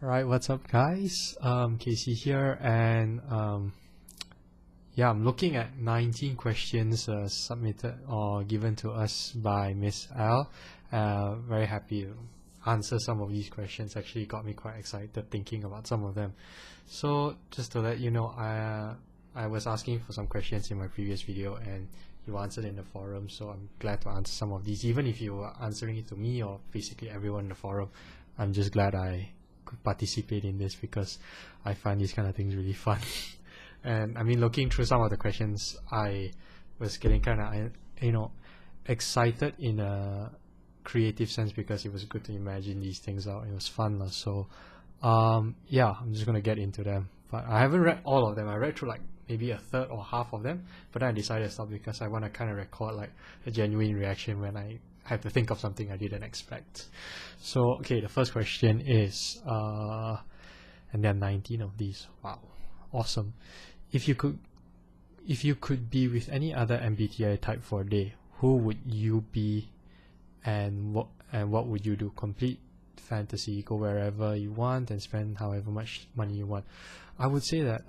Alright, what's up guys? Casey here, and yeah, I'm looking at 19 questions submitted or given to us by MissAl. Very happy to answer some of these questions. Actually got me quite excited thinking about some of them. So just to let you know, I was asking for some questions in my previous video and you answered in the forum, so I'm glad to answer some of these. Even if you were answering it to me or basically everyone in the forum, I'm just glad I could participate in this because I find these kind of things really fun. And I mean, looking through some of the questions, I was getting kind of excited in a creative sense because it was good to imagine these things out. It was fun. So yeah, I'm just gonna get into them, but I haven't read all of them. I read through like maybe a third or half of them, but then I decided to stop because I want to kind of record like a genuine reaction when I have to think of something I didn't expect. So okay, the first question is and there are 19 of these. Wow, awesome. If you could be with any other MBTI type for a day, who would you be and what would you do? Complete fantasy, go wherever you want and spend however much money you want. I would say that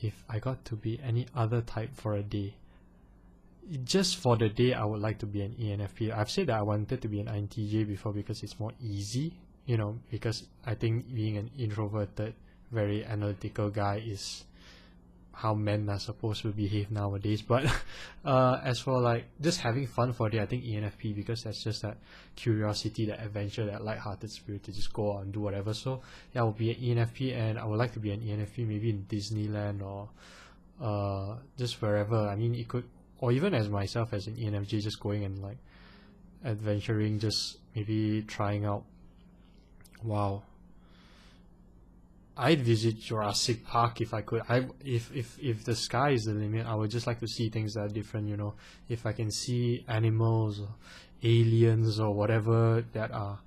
if I got to be any other type for a day, just for the day, I would like to be an ENFP. I've said that I wanted to be an INTJ before because it's more easy, because I think being an introverted, very analytical guy is how men are supposed to behave nowadays. But as for like just having fun for a day, I think ENFP, because that's just that curiosity, that adventure, that light-hearted spirit to just go out and do whatever. So yeah, I will be an ENFP, and I would like to be an ENFP maybe in Disneyland or just wherever. I mean, it could, or even as myself as an ENFJ, just going and like adventuring, just maybe trying out. Wow, I'd visit Jurassic Park if I could. If the sky is the limit, I would just like to see things that are different. If I can see animals or aliens or whatever that are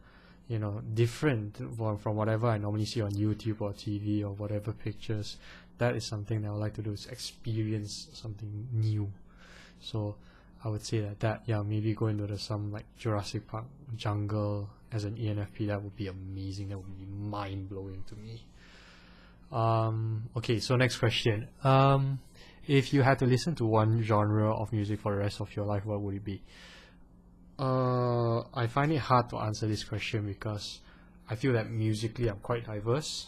different from whatever I normally see on YouTube or TV or whatever pictures, that is something that I would like to do, is experience something new. So I would say that yeah, maybe go into some like Jurassic Park jungle as an ENFP. That would be amazing. That would be mind-blowing to me. Okay, so next question. If you had to listen to one genre of music for the rest of your life, what would it be? I find it hard to answer this question because I feel that musically I'm quite diverse,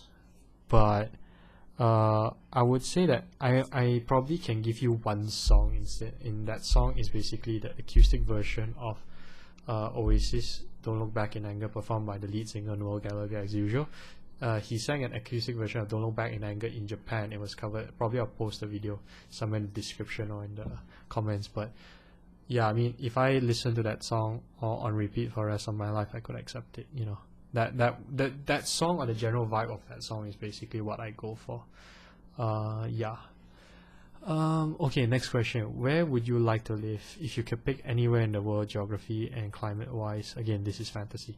but I would say that I probably can give you one song instead. In that song is basically the acoustic version of Oasis, Don't Look Back in Anger, performed by the lead singer Noel Gallagher as usual. He sang an acoustic version of Don't Look Back in Anger in Japan. It was covered. Probably I'll post the video somewhere in the description or in the comments. But yeah, I mean, if I listen to that song or on repeat for the rest of my life, I could accept it. That song, or the general vibe of that song, is basically what I go for. Yeah. Okay, next question. Where would you like to live if you could pick anywhere in the world, geography and climate wise? Again, this is fantasy.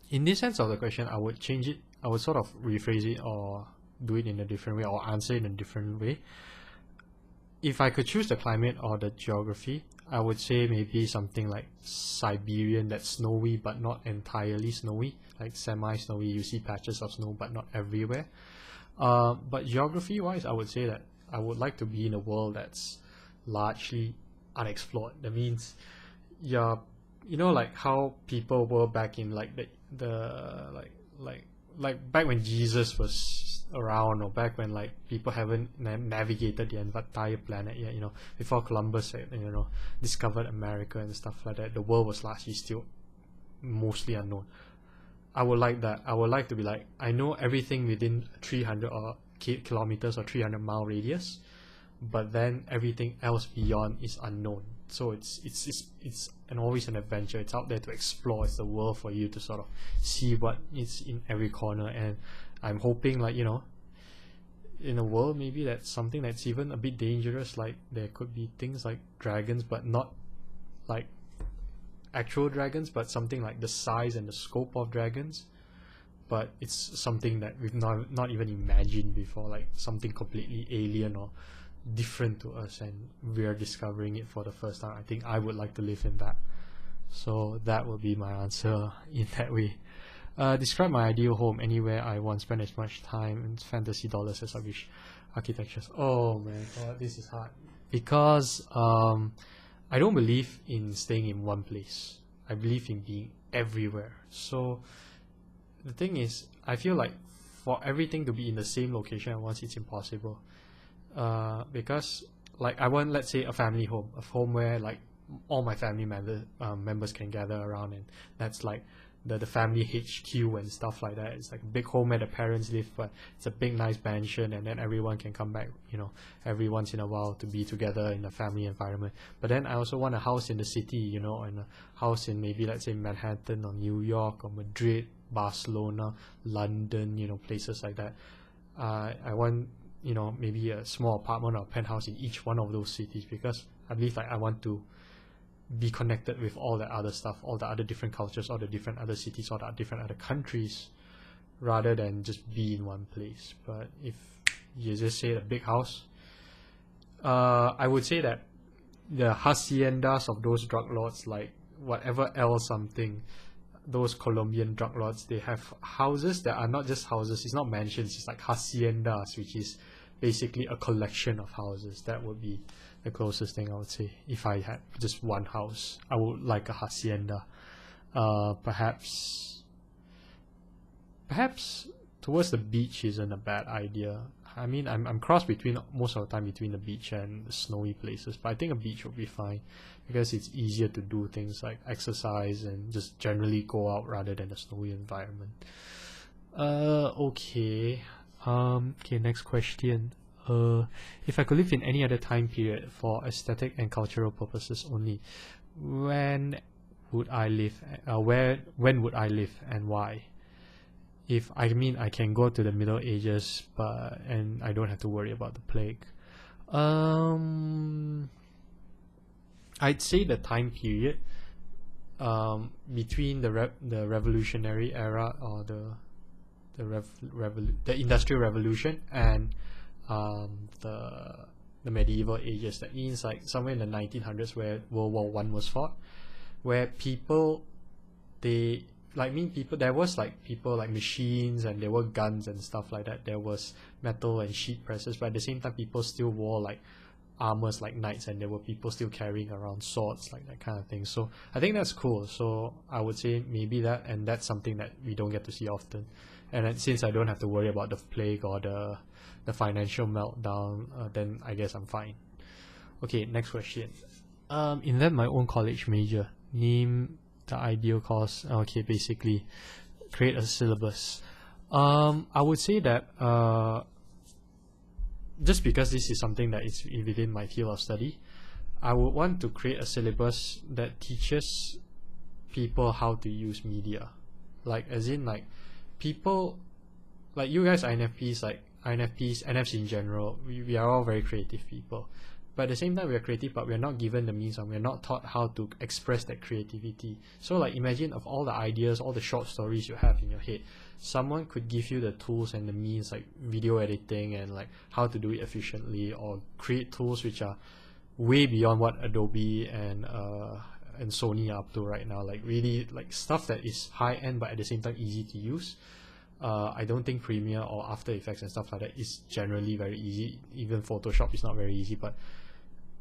In this sense of the question, I would change it. I would sort of rephrase it or do it in a different way or answer it in a different way. If I could choose the climate or the geography, I would say maybe something like Siberian, that's snowy but not entirely snowy, like semi-snowy. You see patches of snow but not everywhere. But geography-wise, I would say that I would like to be in a world that's largely unexplored. That means, yeah, like how people were back in like like back when Jesus was around, or back when like people haven't navigated the entire planet yet, before Columbus discovered America and stuff like that. The world was largely still mostly unknown. I would like that. I would like to be like, I know everything within 300 or kilometers or 300-mile radius, but then everything else beyond is unknown. So it's and always an adventure. It's out there to explore. It's the world for you to sort of see what is in every corner. And I'm hoping, like, in a world maybe that's something that's even a bit dangerous, like there could be things like dragons, but not like actual dragons, but something like the size and the scope of dragons, but it's something that we've not even imagined before, like something completely alien or different to us, and we are discovering it for the first time. I think I would like to live in that. So that will be my answer in that way. Describe my ideal home. Anywhere I won't spend as much time in fantasy dollars as I wish. Architectures. Oh man, God, this is hard. Because I don't believe in staying in one place. I believe in being everywhere. So the thing is, I feel like for everything to be in the same location at once, it's impossible. Because like I want, let's say, a family home, a home where like all my family members can gather around, and that's like the family HQ and stuff like that. It's like a big home where the parents live, but it's a big nice mansion, and then everyone can come back, every once in a while to be together in a family environment. But then I also want a house in the city, and a house in maybe, let's say, Manhattan or New York or Madrid, Barcelona, London, places like that. I want, maybe a small apartment or a penthouse in each one of those cities, because I believe like I want to be connected with all the other stuff, all the other different cultures, all the different other cities, all the different other countries, rather than just be in one place. But if you just say a big house, I would say that the haciendas of those drug lords, like whatever L something, those Colombian drug lords, they have houses that are not just houses, it's not mansions, it's like haciendas, which is basically a collection of houses. That would be the closest thing I would say. If I had just one house, I would like a hacienda. Perhaps towards the beach isn't a bad idea. I mean, I'm cross between most of the time between the beach and the snowy places, but I think a beach would be fine because it's easier to do things like exercise and just generally go out rather than a snowy environment. Okay. Okay, next question. If I could live in any other time period for aesthetic and cultural purposes only, when would I live? When would I live and why? If I mean I can go to the Middle Ages, and I don't have to worry about the plague. I'd say the time period between the revolutionary era, or the Industrial Revolution, and the medieval ages. That means like somewhere in the 1900s, where World War I was fought, where there was like people like machines, and there were guns and stuff like that. There was metal and sheet presses, but at the same time people still wore like armors like knights, and there were people still carrying around swords, like that kind of thing. So I think that's cool. So I would say maybe that, and that's something that we don't get to see often. And then, since I don't have to worry about the plague or the financial meltdown, then I guess I'm fine. Okay, next question. Invent my own college major. Name the ideal course. Okay, basically create a syllabus. I would say that just because this is something that is within my field of study, I would want to create a syllabus that teaches people how to use media. Like, as in, like, people like you guys, INFPs, like INFPs, NFs in general, we are all very creative people. But at the same time, we are creative, but we are not given the means, and we are not taught how to express that creativity. So like, imagine of all the ideas, all the short stories you have in your head, someone could give you the tools and the means, like video editing and like how to do it efficiently, or create tools which are way beyond what Adobe and Sony are up to right now. Like, really, like stuff that is high end but at the same time easy to use. I don't think Premiere or After Effects and stuff like that is generally very easy. Even Photoshop is not very easy, but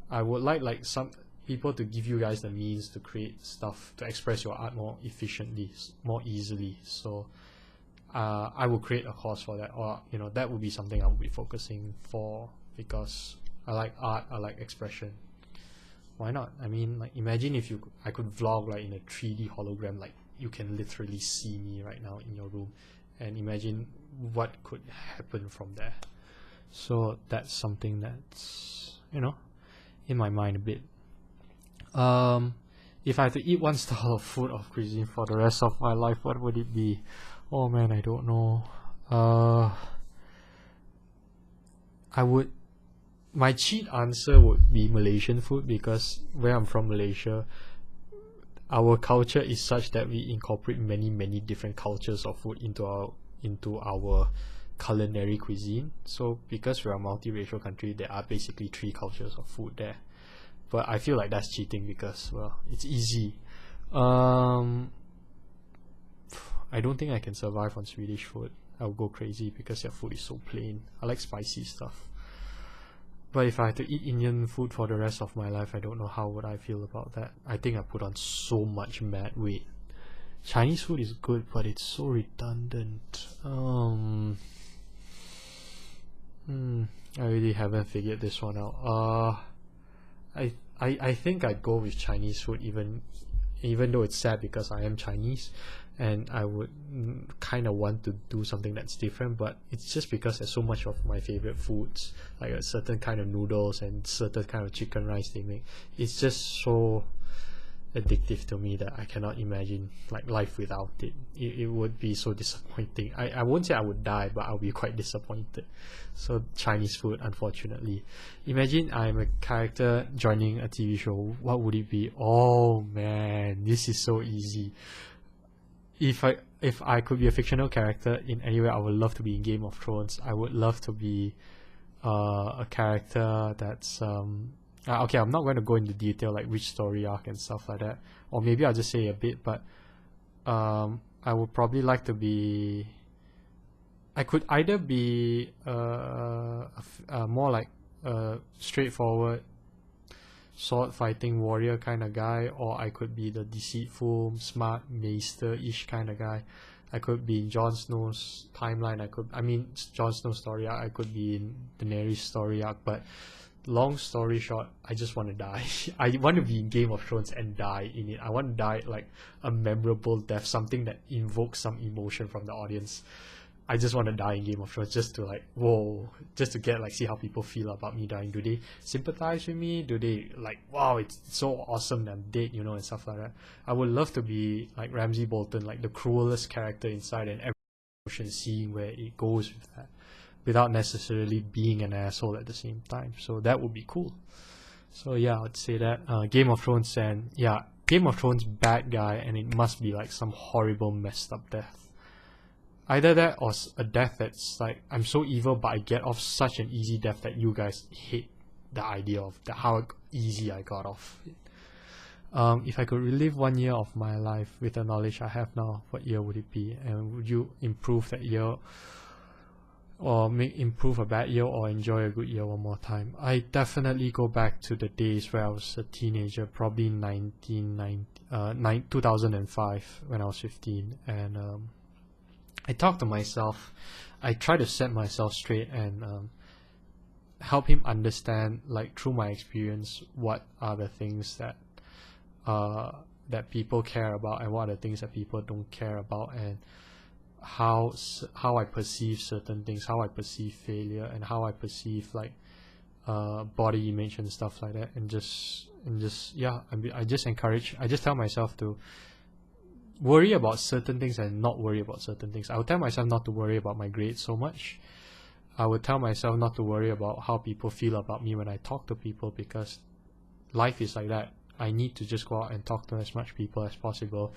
I would like some people to give you guys the means to create stuff, to express your art more efficiently, more easily. So I will create a course for that, or that would be something I would be focusing for, because I like art, I like expression. Why not? I mean, like, imagine if I could vlog like in a 3D hologram, like you can literally see me right now in your room, and imagine what could happen from there. So that's something that's in my mind a bit. If I had to eat one style of food or cuisine for the rest of my life, what would it be? Oh man, I don't know. My cheat answer would be Malaysian food, because where I'm from, Malaysia, our culture is such that we incorporate many different cultures of food into our culinary cuisine. So because we're a multiracial country, there are basically 3 cultures of food there. But I feel like that's cheating, because, well, it's easy. I don't think I can survive on Swedish food. I'll go crazy because their food is so plain. I like spicy stuff. But if I had to eat Indian food for the rest of my life, I don't know how would I feel about that. I think I put on so much mad weight. Chinese food is good, but it's so redundant. I really haven't figured this one out. I think I'd go with Chinese food, even though it's sad because I am Chinese and I would kind of want to do something that's different, but it's just because there's so much of my favorite foods, like a certain kind of noodles and certain kind of chicken rice they make. It's just so addictive to me that I cannot imagine like life without it. It would be so disappointing. I won't say I would die, but I'll be quite disappointed. So Chinese food, unfortunately. Imagine I'm a character joining a TV show. What would it be? Oh man, this is so easy. If I could be a fictional character in anywhere, I would love to be in Game of Thrones. I would love to be a character that's okay, I'm not going to go into detail like which story arc and stuff like that, or maybe I'll just say a bit, but I would probably like to be, I could either be more like a straightforward sword fighting warrior kind of guy, or I could be the deceitful, smart maester-ish kind of guy. I could be in Jon Snow's timeline, Jon Snow's story arc, I could be in Daenerys' story arc, but long story short, I just want to die. I want to be in Game of Thrones and die in it. I want to die like a memorable death, something that invokes some emotion from the audience. I just want to die in Game of Thrones just to like, whoa, just to get like, see how people feel about me dying. Do they sympathize with me? Do they like, wow, it's so awesome that I'm dead, you know, and stuff like that. I would love to be like Ramsay Bolton, like the cruelest character inside, and every emotion, seeing where it goes with that, without necessarily being an asshole at the same time. So that would be cool. So yeah, I'd say that Game of Thrones, and yeah, Game of Thrones bad guy, and it must be like some horrible messed up death. Either that or a death that's like, I'm so evil but I get off such an easy death that you guys hate the idea of how easy I got off it. If I could relive 1 year of my life with the knowledge I have now, what year would it be? And would you improve that year, or improve a bad year, or enjoy a good year one more time? I definitely go back to the days where I was a teenager, probably 2005 when I was 15, and I talk to myself. I try to set myself straight and help him understand, like through my experience, what are the things that that people care about and what are the things that people don't care about, and how I perceive certain things, how I perceive failure, and how I perceive like body image and stuff like that, and just yeah, I just tell myself to worry about certain things and not worry about certain things. I would tell myself not to worry about my grades so much. I would tell myself not to worry about how people feel about me when I talk to people, because life is like that. I need to just go out and talk to as much people as possible,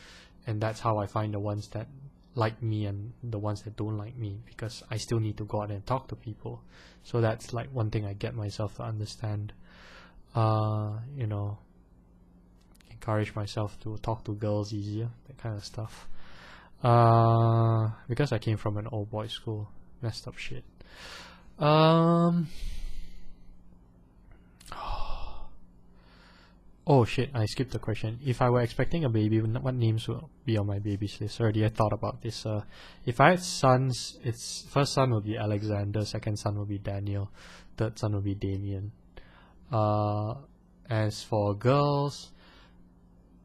and that's how I find the ones that like me and the ones that don't like me, because I still need to go out and talk to people. So that's like one thing I get myself to understand. You know, encourage myself to talk to girls easier, that kind of stuff. Because I came from an all boys school, messed up shit. Oh shit, I skipped the question. If I were expecting a baby, what names would be on my baby's list? Already I thought about this. If I had sons, its first son would be Alexander, second son would be Daniel, third son would be Damien. As for girls,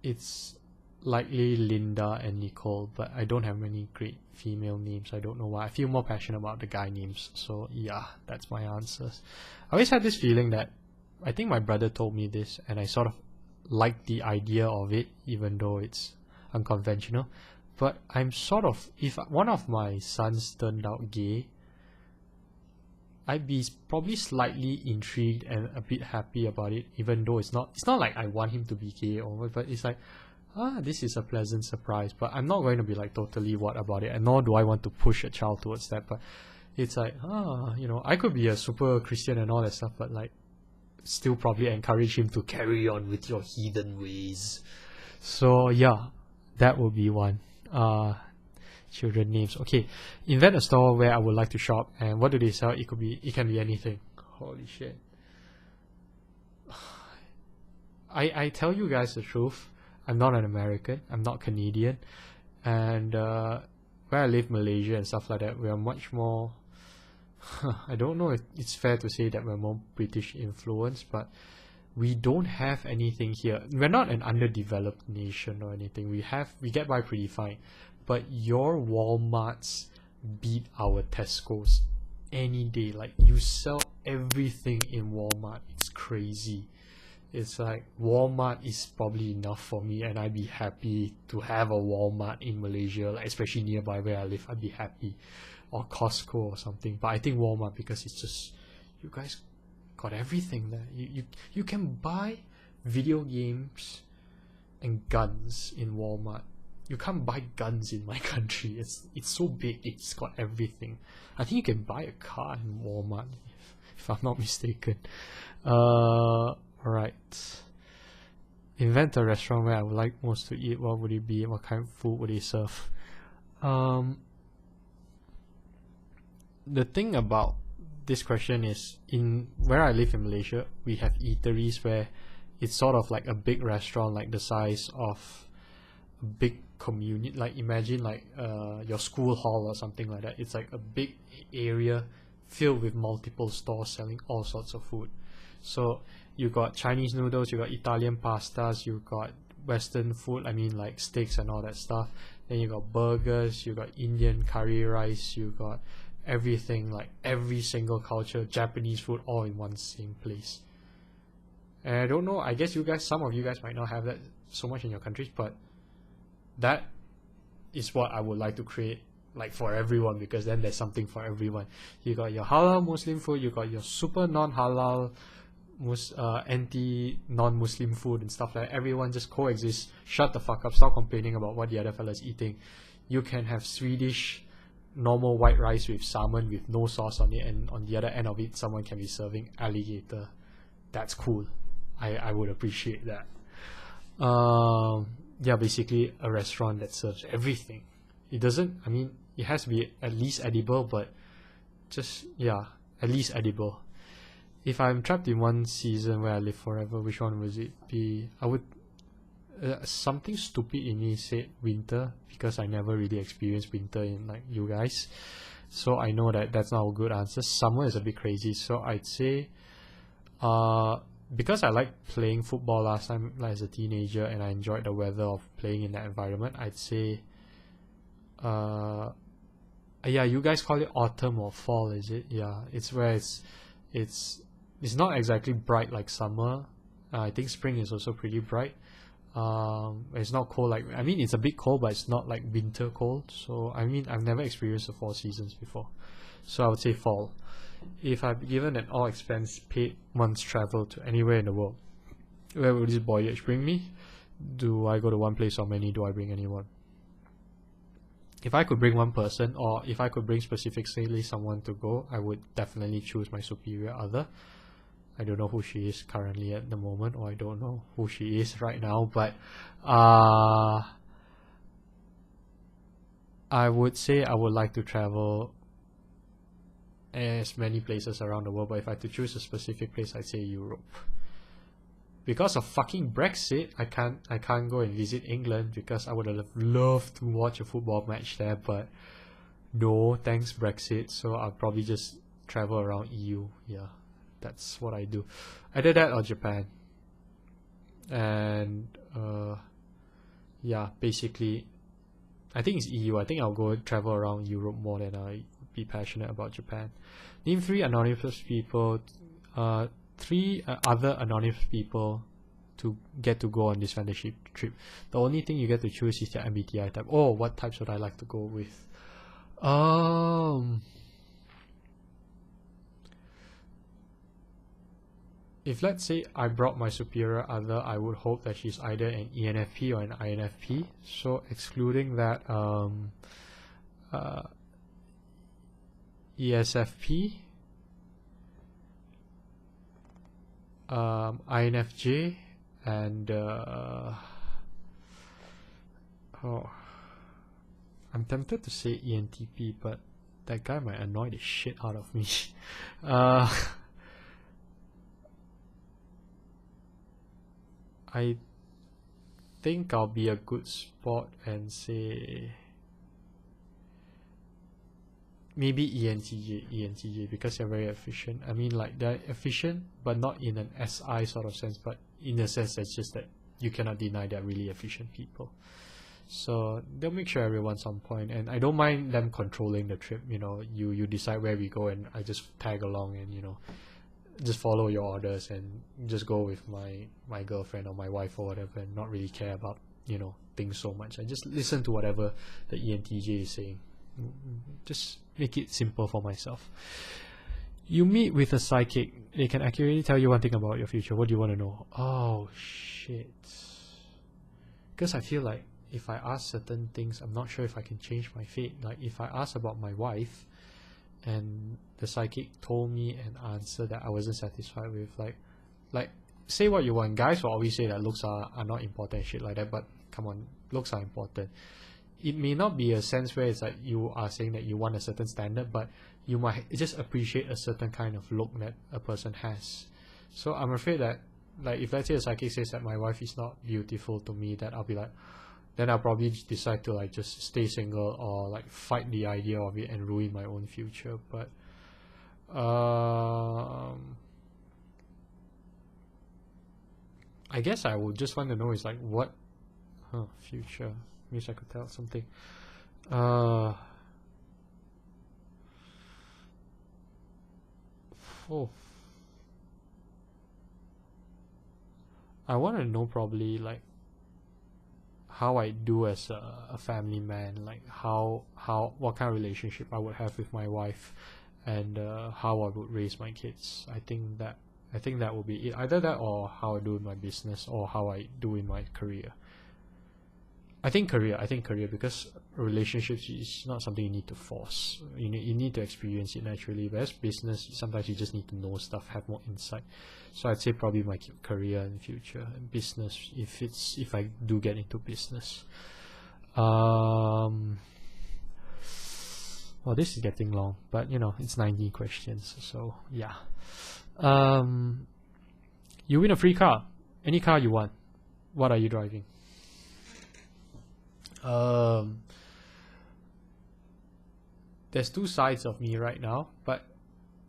it's likely Linda and Nicole, but I don't have many great female names. I don't know why. I feel more passionate about the guy names. So yeah, that's my answers. I always had this feeling that, I think my brother told me this, and I sort of like the idea of it, even though it's unconventional. But I'm sort of, if one of my sons turned out gay, I'd be probably slightly intrigued and a bit happy about it, even though it's not like I want him to be gay or what, but it's like, this is a pleasant surprise. But I'm not going to be like totally what about it, and nor do I want to push a child towards that. But it's like, you know, I could be a super Christian and all that stuff, but like still probably encourage him to carry on with your heathen ways. So yeah, that would be one. Children names. Okay, invent a store where I would like to shop. And what do they sell? It can be anything. Holy shit. I tell you guys the truth. I'm not an American. I'm not Canadian. And where I live, Malaysia and stuff like that, we are much more. I don't know if it's fair to say that we're more British influenced, but we don't have anything here. We're not an underdeveloped nation or anything. We get by pretty fine. But your Walmarts beat our Tesco's any day. Like, you sell everything in Walmart. It's crazy. It's like Walmart is probably enough for me, and I'd be happy to have a Walmart in Malaysia, like especially nearby where I live. I'd be happy, or Costco or something. But I think Walmart, because it's just, you guys got everything there. You can buy video games and guns in Walmart. You can't buy guns in my country. It's so big. It's got everything. I think you can buy a car in Walmart, if I'm not mistaken. Alright. Invent a restaurant where I would like most to eat. What would it be? What kind of food would they serve? The thing about this question is, in where I live in Malaysia, we have eateries where it's sort of like a big restaurant, like the size of a big community. Like, imagine like your school hall or something like that. It's like a big area filled with multiple stores selling all sorts of food. So you got Chinese noodles, you got Italian pastas, you got Western food, I mean like steaks and all that stuff. Then you got burgers, you got Indian curry rice, you got everything, like every single culture, Japanese food, all in one same place. And I don't know, I guess some of you guys might not have that so much in your countries, but that is what I would like to create, like for everyone, because then there's something for everyone. You got your halal Muslim food, you got your super non-halal anti non-Muslim food and stuff like that. Everyone just coexist. Shut the fuck up, stop complaining about what the other fella's eating. You can have Swedish normal white rice with salmon with no sauce on it, and on the other end of it someone can be serving alligator. That's cool. I would appreciate that. Yeah, basically a restaurant that serves everything. It doesn't, I mean, it has to be at least edible, but just, yeah, at least edible. If I'm trapped in one season where I live forever, which one would it be? I would, something stupid in me said winter, because I never really experienced winter in like you guys. So I know that that's not a good answer. Summer is a bit crazy, so I'd say, because I liked playing football last time, like as a teenager, and I enjoyed the weather of playing in that environment, I'd say, yeah, you guys call it autumn or fall, is it? Yeah, it's where it's not exactly bright like summer. I think spring is also pretty bright. It's not cold, like, I mean, it's a bit cold, but it's not like winter cold. So I mean, I've never experienced the 4 seasons before, so I would say fall. If I'm given an all expense paid month's travel to anywhere in the world, where would this voyage bring me? Do I go to one place or many? Do I bring anyone? If I could bring one person, or if I could bring specifically someone to go, I would definitely choose my superior other. I don't know who she is currently at the moment, or I don't know who she is right now, but I would say I would like to travel as many places around the world, but if I had to choose a specific place, I'd say Europe. Because of fucking Brexit, I can't go and visit England, because I would have loved to watch a football match there, but no, thanks Brexit, so I'll probably just travel around EU. Yeah, that's what I do. Either that or Japan. And yeah, basically I think it's EU. I think I'll go travel around Europe more than I be passionate about Japan. Name 3 anonymous people, 3 other anonymous people to get to go on this fantasy trip. The only thing you get to choose is your MBTI type. Oh, what types would I like to go with? If let's say I brought my superior other, I would hope that she's either an ENFP or an INFP. So excluding that, ESFP, INFJ, and Oh, I'm tempted to say ENTP, but that guy might annoy the shit out of me. I think I'll be a good sport and say maybe ENTJ because they're very efficient. I mean, like, they're efficient, but not in an SI sort of sense, but in a sense that's just that you cannot deny they're really efficient people. So they'll make sure everyone's on point, and I don't mind them controlling the trip. You know, you decide where we go, and I just tag along and, you know, just follow your orders and just go with my girlfriend or my wife or whatever, and not really care about, you know, things so much. I just listen to whatever the ENTJ is saying. Just make it simple for myself. You meet with a psychic. They can accurately tell you one thing about your future. What do you want to know? Oh shit. Because I feel like if I ask certain things, I'm not sure if I can change my fate. Like, if I ask about my wife and the psychic told me an answer that I wasn't satisfied with, like say what you want. Guys will always say that looks are not important and shit like that, but come on, looks are important. It may not be a sense where it's like you are saying that you want a certain standard, but you might just appreciate a certain kind of look that a person has. So I'm afraid that, like, if let's say a psychic says that my wife is not beautiful to me, that I'll be like, then I'll probably decide to, like, just stay single or, like, fight the idea of it and ruin my own future. But I guess I would just want to know is like what future. Wish I could tell something. Oh, I want to know probably like how I do as a family man, like what kind of relationship I would have with my wife, and how I would raise my kids. I think that would be it. Either that or how I do in my business or how I do in my career. I think career because relationships is not something you need to force. You need to experience it naturally. Whereas business, sometimes you just need to know stuff, have more insight. So I'd say probably my career in the future, and business if I do get into business. Well, this is getting long, but you know, it's 19 questions, so yeah. You win a free car, any car you want. What are you driving? There's two sides of me right now, but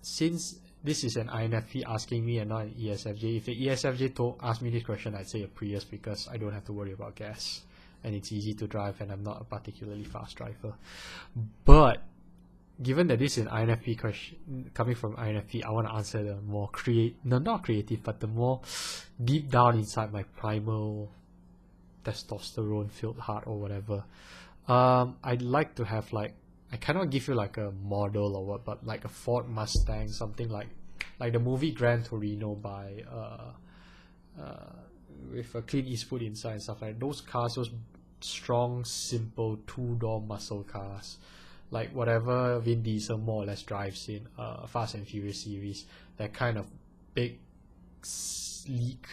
since this is an INFP asking me and not an ESFJ, if the ESFJ asked me this question, I'd say a Prius because I don't have to worry about gas and it's easy to drive and I'm not a particularly fast driver. But given that this is an INFP question coming from INFP, I want to answer the more not creative, but the more deep down inside my primal testosterone filled heart or whatever. I'd like to have, like, I cannot give you like a model or what, but like a Ford Mustang, something like the movie Gran Torino by with a Clint Eastwood inside and stuff like that. Those cars, those strong, simple 2-door muscle cars, like whatever Vin Diesel more or less drives in Fast and Furious series, that kind of big, sleek,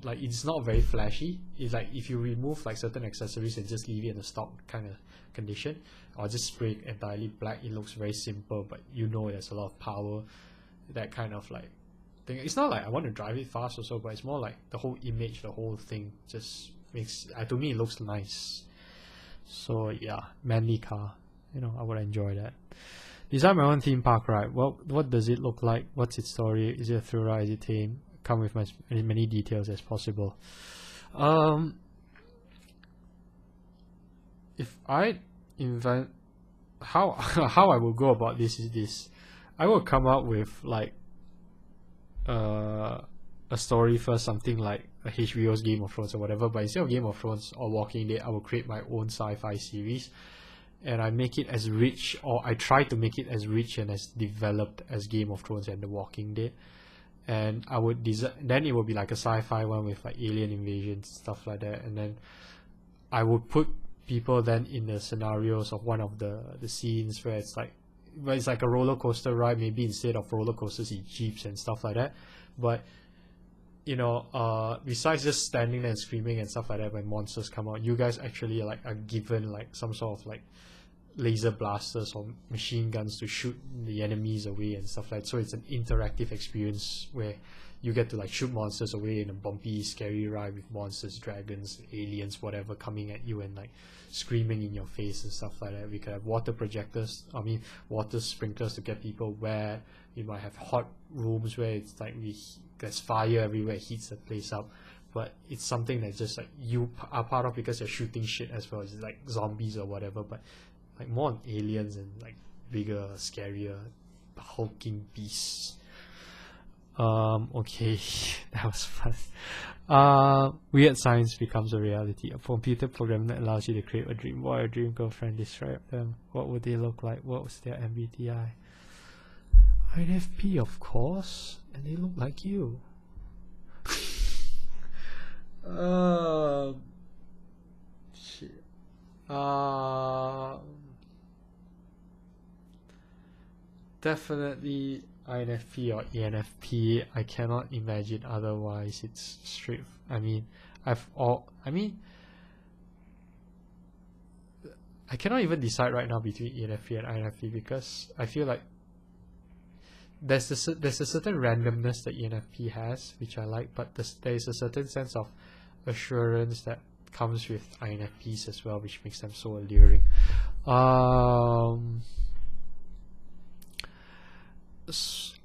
like, it's not very flashy. It's like if you remove like certain accessories and just leave it in a stock kind of condition, or just spray it entirely black, it looks very simple, but you know there's a lot of power, that kind of like thing. It's not like I want to drive it fast or so, but it's more like the whole image, the whole thing just makes, to me it looks nice. So yeah, manly car, you know, I would enjoy that. Design my own theme park ride. Well, what does it look like? What's its story? Is it a thrill ride? Is it tame? Come with as many details as possible. If I invent how I will go about this is this. I will come up with like a story first, something like a HBO's Game of Thrones or whatever, but instead of Game of Thrones or Walking Dead, I will create my own sci-fi series, and I make it as rich, or I try to make it as rich and as developed as Game of Thrones and The Walking Dead. And I would then it would be like a sci-fi one with like alien invasions, stuff like that, and then I would put people then in the scenarios of one of the scenes where it's like a roller coaster ride. Maybe instead of roller coasters, it's jeeps and stuff like that, but you know, besides just standing there and screaming and stuff like that when monsters come out, you guys actually like are given like some sort of like laser blasters or machine guns to shoot the enemies away and stuff like that. So it's an interactive experience where you get to like shoot monsters away in a bumpy, scary ride with monsters, dragons, aliens, whatever coming at you and like screaming in your face and stuff like that. We could have water projectors, water sprinklers to get people where you might have hot rooms where it's like there's fire everywhere, it heats the place up. But it's something that just like you are part of because you're shooting shit as well as like zombies or whatever, but like more on aliens and like bigger, scarier, hulking beasts. Okay, that was fun. Weird science becomes a reality. A computer program that allows you to create a dream boy or dream girlfriend. Describe them. What would they look like? What was their MBTI? INFP, of course, and they look like you. Shit. Definitely INFP or ENFP. I cannot imagine otherwise. It's straight. I cannot even decide right now between ENFP and INFP because I feel like there's a certain randomness that ENFP has, which I like, but there is a certain sense of assurance that comes with INFPs as well, which makes them so alluring.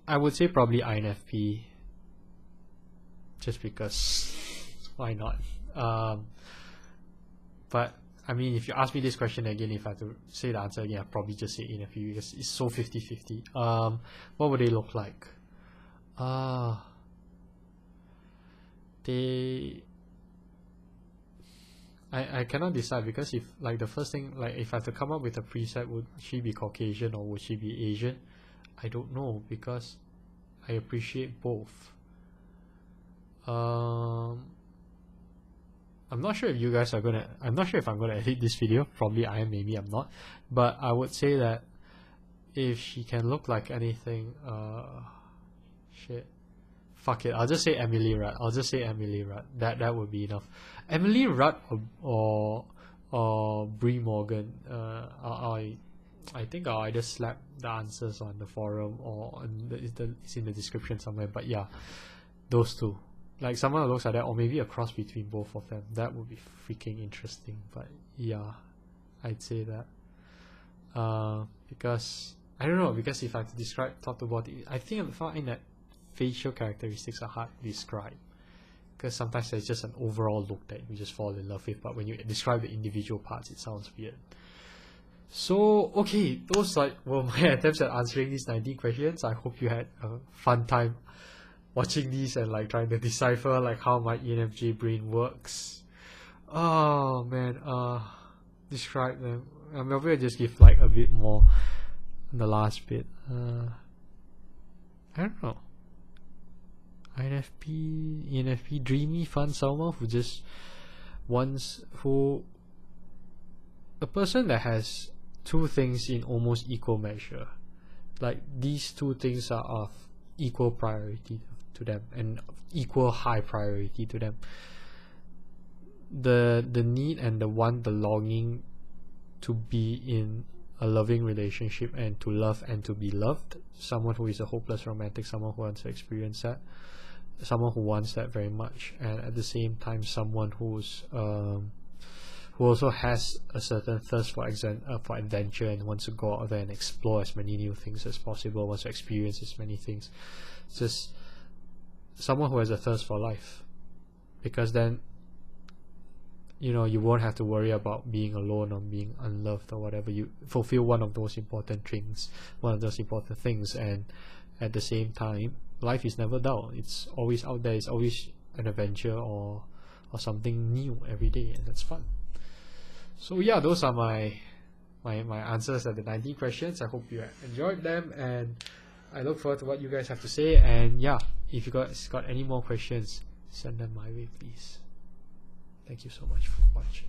I would say probably INFP, just because why not? But I mean, if you ask me this question again, if I have to say the answer again, I'd probably just say INFP because it's so 50-50. What would they look like? I cannot decide because if like the first thing, like if I have to come up with a preset, would she be Caucasian or would she be Asian? I don't know because I appreciate both. I'm not sure if you guys are gonna. I'm not sure if I'm gonna edit this video. Probably I am. Maybe I'm not. But I would say that if she can look like anything, shit. Fuck it. I'll just say Emily Rudd. That would be enough. Emily Rudd or Brie Morgan. I think I'll either slap the answers on the forum or it's in the description somewhere. But yeah, those two. Like someone who looks like that, or maybe a cross between both of them. That would be freaking interesting. But yeah, I'd say that. Because I don't know. Because if I have to talk about it, I find that facial characteristics are hard to describe. Because sometimes there's just an overall look that you just fall in love with. But when you describe the individual parts, it sounds weird. So okay, those were my attempts at answering these 19 questions. I hope you had a fun time watching these and like trying to decipher like how my ENFJ brain works. Oh man, describe them. Maybe I'll just give like a bit more on the last bit. I don't know. ENFP, dreamy, fun, someone who just a person that has two things in almost equal measure. Like these two things are of equal priority to them and equal high priority to them. The need and the longing to be in a loving relationship and to love and to be loved. Someone who is a hopeless romantic, someone who wants to experience that, someone who wants that very much, and at the same time someone who also has a certain thirst for adventure and wants to go out there and explore as many new things as possible, wants to experience as many things. It's just someone who has a thirst for life, because then you won't have to worry about being alone or being unloved or whatever. You fulfill one of those important things, and at the same time life is never dull. It's always out there. It's always an adventure or something new every day, and that's fun. So yeah, those are my answers at the 19 questions. I hope you enjoyed them, and I look forward to what you guys have to say. And yeah, if you guys got any more questions, send them my way, please. Thank you so much for watching.